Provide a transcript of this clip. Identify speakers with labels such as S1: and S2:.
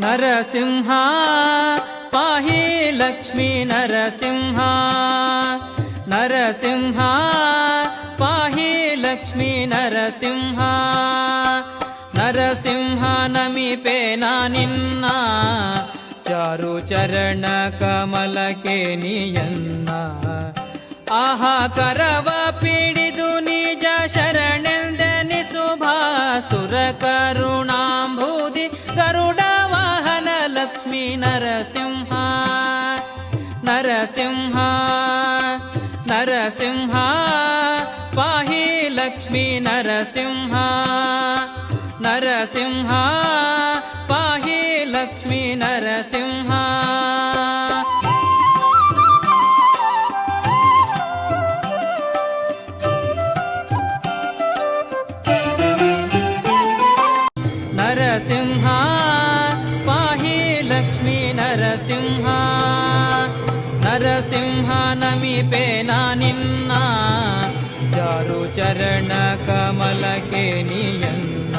S1: ನರಸಿಂಹ ಪಾಹಿ ಲಕ್ಷ್ಮೀ ನರಸಿಂಹ ನರಸಿಂಹ ಪಾಹಿ ಲಕ್ಷ್ಮೀ ನರಸಿಂಹ ನರಸಿಂಹ ನಮಿಪೇನ ನಿನ್ನ ಚಾರು ಚರಣ ಕಮಲಕ್ಕೆ ನೀಯನ್ನ ಆಹಾ ಕರವ ಪಿಡಿದು ನಿಜ ಶರಣೆಂದೆನಿಸುಭಾಸುರ ಕರುಣಾಂಬುದಿ ಗರುಡ ವಾಹನ ಲಕ್ಷ್ಮೀ ನರಸಿಂಹ ನರಸಿಂಹ ನರಸಿಂಹ ಪಾಹಿ ಲಕ್ಷ್ಮೀ ನರಸಿಂಹ ನರಸಿಂಹ ಪಾಹಿ ಲಕ್ಷ್ಮೀ ನರಸಿಂಹ ನರಸಿಂಹ ಪಾಹಿ ಲಕ್ಷ್ಮೀ ನರಸಿಂಹ ನರಸಿಂಹ ನಮಿಪೇನ ನಿನ್ನ ಚಾರು ಚರಣ ಕಮಲಕ್ಕೆ ನೀಯನ್ನ